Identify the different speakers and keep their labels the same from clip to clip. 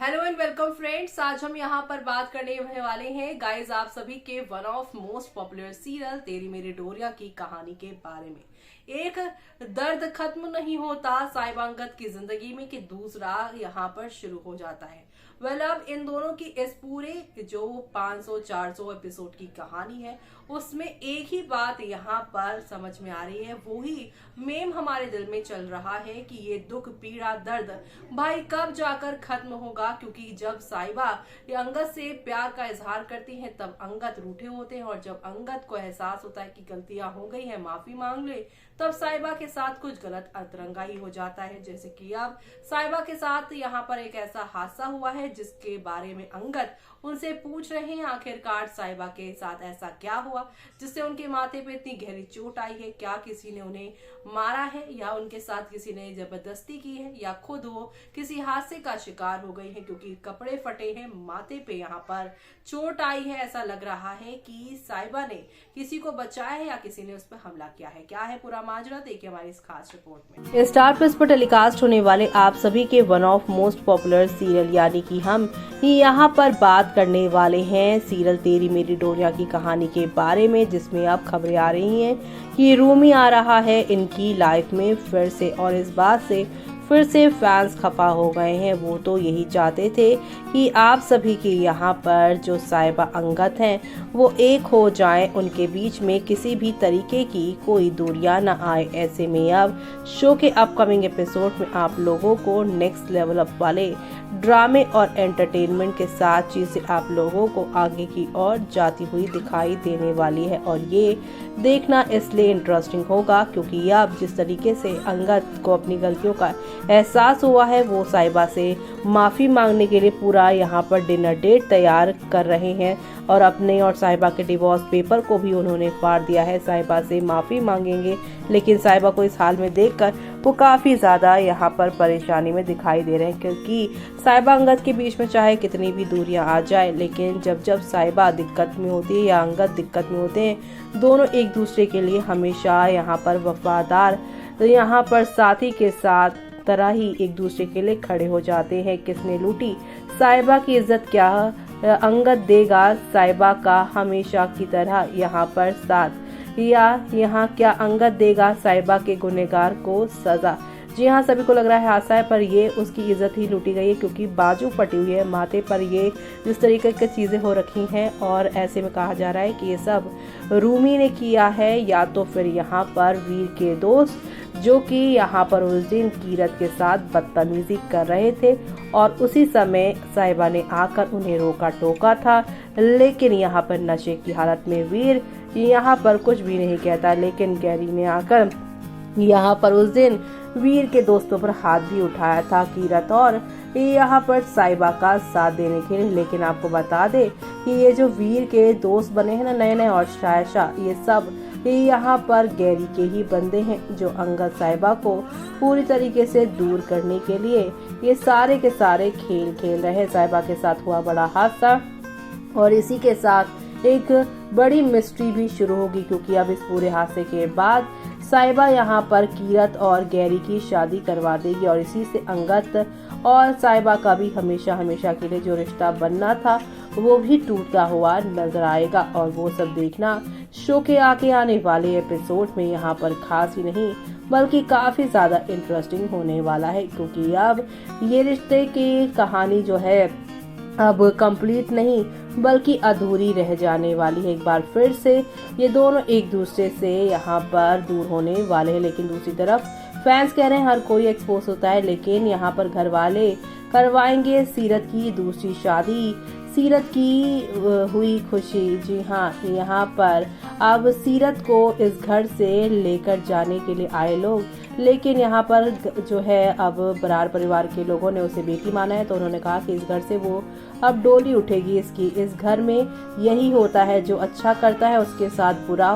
Speaker 1: Hello and welcome friends. आज हम यहाँ पर बात करने वाले हैं गाइस आप सभी के one of most popular serial तेरी मेरी डोरिया की कहानी के बारे में। एक दर्द खत्म नहीं होता साहिबा अंगद की जिंदगी में कि दूसरा यहाँ पर शुरू हो जाता है। अब इन दोनों की इस पूरे जो 500-400 एपिसोड की कहानी है उसमें एक ही बात यहाँ पर समझ में आ रही है, वो ही मेम हमारे दिल में चल रहा है कि ये दुख पीड़ा दर्द भाई कब जाकर खत्म होगा। क्योंकि जब साहिबा ये अंगद से प्यार का इजहार करती है तब अंगद रूठे होते हैं, और जब अंगद को एहसास होता है कि गलतियां हो गई है माफी मांग ले, तब साहिबा के साथ कुछ गलत अतरंगाई हो जाता है। जैसे कि अब साहिबा के साथ यहाँ पर एक ऐसा हादसा हुआ है जिसके बारे में अंगद उनसे पूछ रहे हैं आखिरकार साहिबा के साथ ऐसा क्या हुआ जिससे उनके माथे पे इतनी गहरी चोट आई है। क्या किसी ने उन्हें मारा है या उनके साथ किसी ने जबरदस्ती की है या खुद वो किसी हादसे का शिकार हो गई है, क्योंकि कपड़े फटे हैं, माथे पे यहाँ पर चोट आई है। ऐसा लग रहा है कि साहिबा ने किसी को बचाया है या किसी ने उस पर हमला किया है। क्या है पूरा माजरा, देखिए हमारी इस खास रिपोर्ट में। स्टार प्लस पर टेलीकास्ट होने वाले आप सभी के one of most popular serial यानी कि हम यहाँ पर बात करने वाले हैं सीरियल तेरी मेरी डोरिया की कहानी के बारे में, जिसमें अब खबरें आ रही हैं कि रूमी आ रहा है इनकी लाइफ में फिर से, और इस बात से फिर से फैंस खफा हो गए हैं। वो तो यही चाहते थे कि आप सभी के यहाँ पर जो साहिबा अंगद हैं वो एक हो जाएं, उनके बीच में किसी भी तरीके की कोई दूरियां न आए। ऐसे में अब शो के अपकमिंग एपिसोड में आप लोगों को नेक्स्ट लेवल अप वाले ड्रामे और एंटरटेनमेंट के साथ चीजें आप लोगों को आगे की ओर जाती हुई दिखाई देने वाली है, और ये देखना इसलिए इंटरेस्टिंग होगा क्योंकि अब जिस तरीके से अंगद को अपनी गलतियों का एहसास हुआ है वो साहिबा से माफ़ी मांगने के लिए पूरा यहाँ पर डिनर डेट तैयार कर रहे हैं, और अपने और साहिबा के डिवोर्स पेपर को भी उन्होंने फाड़ दिया है। साहिबा से माफ़ी मांगेंगे, लेकिन साहिबा को इस हाल में देखकर वो काफ़ी ज़्यादा यहाँ पर परेशानी में दिखाई दे रहे हैं, क्योंकि साहिबा अंगद के बीच में चाहे कितनी भी दूरियां आ जाए, लेकिन जब जब साहिबा दिक्कत में होती है या अंगद दिक्कत में होते हैं, दोनों एक दूसरे के लिए हमेशा यहाँ पर वफादार, तो यहाँ पर साथी के साथ तरह ही एक दूसरे के लिए खड़े हो जाते हैं। किसने लूटी साहिबा की इज्जत, क्या अंगद देगा साहिबा का हमेशा की तरह यहाँ पर साथ, या यहाँ क्या अंगद देगा साहिबा के गुनहगार को सजा। जी हाँ, सभी को लग रहा है हादसा है, पर ये उसकी इज्जत ही लूटी गई है, क्योंकि बाजू फटी हुई है, माथे पर ये जिस तरीके की चीज़ें हो रखी हैं, और ऐसे में कहा जा रहा है कि ये सब रूमी ने किया है, या तो फिर यहाँ पर वीर के दोस्त जो कि यहाँ पर उस दिन कीरत के साथ बदतमीजी कर रहे थे, और उसी समय साहिबा ने आकर उन्हें रोका टोका था। लेकिन यहाँ पर नशे की हालत में वीर यहाँ पर कुछ भी नहीं कहता, लेकिन गैरी ने आकर यहाँ पर उस दिन वीर के दोस्तों पर हाथ भी उठाया था कीरत और यहाँ पर साहिबा का साथ देने के लिए। लेकिन आपको बता दे कि ये जो वीर के दोस्त बने हैं ना नए नए और शायशा, ये सब यहाँ पर गैरी के ही बंदे हैं, जो अंगद साहिबा को पूरी तरीके से दूर करने के लिए ये सारे के सारे खेल खेल रहे हैं। साहिबा के साथ हुआ बड़ा हादसा, और इसी के साथ एक बड़ी मिस्ट्री भी शुरू होगी, क्योंकि अब इस पूरे हादसे के बाद साहिबा यहाँ पर कीरत और गैरी की शादी करवा देगी, और इसी से अंगद और साहिबा का भी हमेशा हमेशा के लिए जो रिश्ता बनना था वो भी टूटता हुआ नजर आएगा। और वो सब देखना शो के आगे आने वाले एपिसोड में यहाँ पर खास ही नहीं बल्कि काफी ज्यादा इंटरेस्टिंग होने वाला है, क्योंकि अब ये रिश्ते की कहानी जो है अब कंप्लीट नहीं बल्कि अधूरी रह जाने वाली है। एक बार फिर से ये दोनों एक दूसरे से यहाँ पर दूर होने वाले हैं, लेकिन दूसरी तरफ फैंस कह रहे हैं हर कोई एक्सपोज होता है, लेकिन यहाँ पर घर वाले करवाएंगे सीरत की दूसरी शादी, सीरत की हुई खुशी। जी हाँ, यहाँ पर अब सीरत को इस घर से लेकर जाने के लिए आए लोग, लेकिन यहाँ पर जो है अब बरार परिवार के लोगों ने उसे बेटी माना है, तो उन्होंने कहा कि इस घर से वो अब डोली उठेगी इसकी। इस घर में यही होता है, जो अच्छा करता है उसके साथ बुरा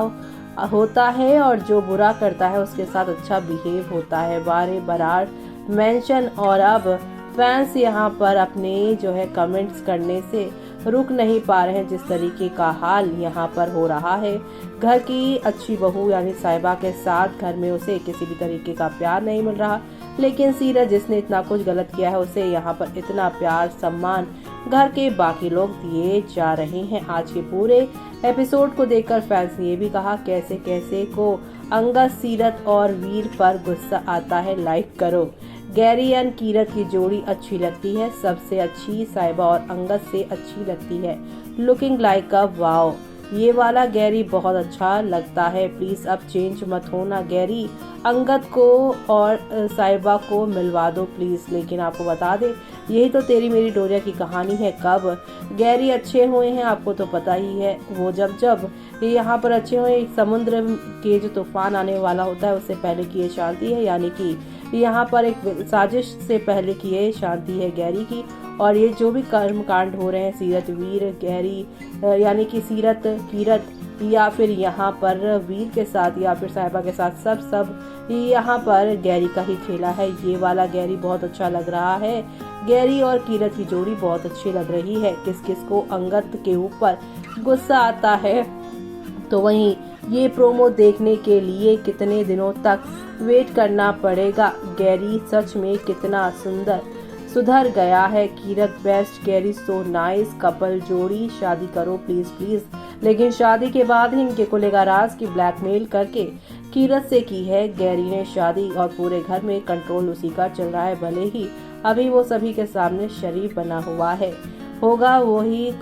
Speaker 1: होता है, और जो बुरा करता है उसके साथ अच्छा बिहेव होता है। बारे बरार मेंशन, और अब फैंस यहाँ पर अपने जो है कमेंट्स करने से रुक नहीं पा रहे हैं, जिस तरीके का हाल यहाँ पर हो रहा है। घर की अच्छी बहू यानी साहिबा के साथ घर में उसे किसी भी तरीके का प्यार नहीं मिल रहा, लेकिन सीरत जिसने इतना कुछ गलत किया है उसे यहाँ पर इतना प्यार सम्मान घर के बाकी लोग दिए जा रहे हैं। आज के पूरे एपिसोड को देखकर फैंस ने ये भी कहा कैसे कैसे को अंगद, सीरत और वीर पर गुस्सा आता है। लाइक करो। गैरी एंड कीरत की जोड़ी अच्छी लगती है, सबसे अच्छी साहिबा और अंगद से अच्छी लगती है। Looking like a wow. ये वाला गैरी बहुत अच्छा लगता है। प्लीज अब चेंज मत होना गैरी, अंगद को और साहिबा को मिलवा दो प्लीज। लेकिन आपको बता दे यही तो तेरी मेरी डोरिया की कहानी है। कब गैरी अच्छे हुए हैं आपको तो पता ही है, वो जब यहाँ पर अच्छे हुए, समुद्र के जो तूफान आने वाला होता है उससे पहले की ये शांति है, यानी कि यहाँ पर एक साजिश से पहले की ये शांति है गैरी की। और ये जो भी कर्म कांड हो रहे हैं सीरत, वीर, गैरी यानी कि सीरत, कीरत या फिर यहाँ पर वीर के साथ या फिर साहिबा के साथ, सब यहाँ पर गैरी का ही खेला है। ये वाला गैरी बहुत अच्छा लग रहा है। गैरी और कीरत की जोड़ी बहुत अच्छी लग रही है। किस किस को अंगद के ऊपर गुस्सा आता है, तो वहीं ये प्रोमो देखने के लिए कितने दिनों तक वेट करना पड़ेगा। गैरी सच में कितना सुधर गया है। Kirat best, Gary so nice couple जोड़ी, शादी करो प्लीज प्लीज। लेकिन शादी के बाद ही इनके कोलेगा राज की ब्लैकमेल करके कीरत से की है गैरी ने शादी, और पूरे घर में कंट्रोल उसी का चल रहा है। भले ही अभी वो सभी के सामने शरीफ बना हुआ है, होगा वही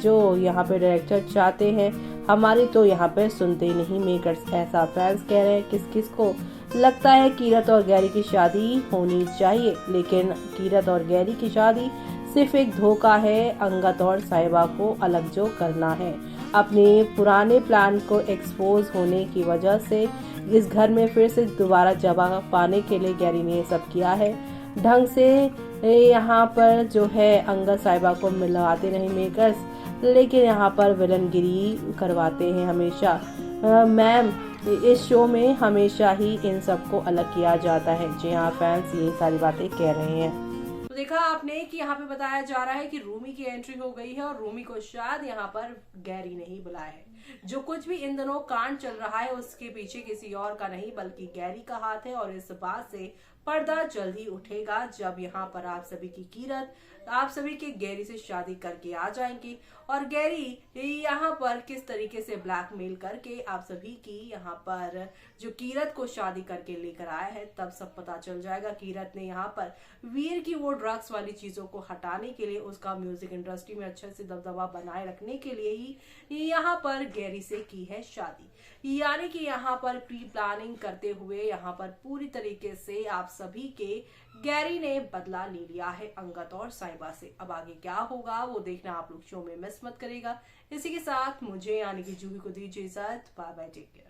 Speaker 1: जो यहाँ पे डायरेक्टर चाहते हैं। हमारी तो यहाँ पे सुनते नहीं मेकर्स, ऐसा फैंस कह रहे हैं। किस किस को लगता है कीरत और गैरी की शादी होनी चाहिए, लेकिन कीरत और गैरी की शादी सिर्फ एक धोखा है अंगद और साहिबा को अलग जो करना है। अपने पुराने प्लान को एक्सपोज होने की वजह से इस घर में फिर से दोबारा जगह पाने के लिए गैरी ने ये सब किया है। ढंग से यहाँ पर जो है अंगद साहिबा को मिलवाते नहीं मेकर्स, लेकिन यहाँ पर विलनगिरी करवाते हैं हमेशा। मैम इस शो में हमेशा ही इन सबको अलग किया जाता है। जी हाँ, फैंस यही सारी बातें कह रहे हैं। तो देखा आपने कि यहाँ पे बताया जा रहा है कि रूमी की एंट्री हो गई है और रूमी को शायद यहाँ पर गैरी नहीं बुलाया है। जो कुछ भी इन दिनों कांड चल रहा है उसके पीछे किसी और का नहीं बल्कि गैरी का हाथ है, और इस बात से पर्दा जल्दी उठेगा जब यहाँ पर आप सभी की कीरत आप सभी के गैरी से शादी करके आ जाएंगी, और गैरी यहाँ पर किस तरीके से ब्लैकमेल करके आप सभी की यहाँ पर जो कीरत को शादी करके लेकर आया है, तब सब पता चल जाएगा। कीरत ने यहाँ पर वीर की वो ड्रग्स वाली चीजों को हटाने के लिए, उसका म्यूजिक इंडस्ट्री में अच्छे से दबदबा बनाए रखने के लिए ही यहाँ पर गैरी से की है शादी। यानी कि यहाँ पर प्री प्लानिंग करते हुए यहाँ पर पूरी तरीके से आप सभी के गैरी ने बदला ले लिया है अंगद और साहिबा से। अब आगे क्या होगा वो देखना आप लोग शो में मिस मत करेगा। इसी के साथ मुझे यानी कि जूही को दीजिए इजाजत। Bye bye, take care.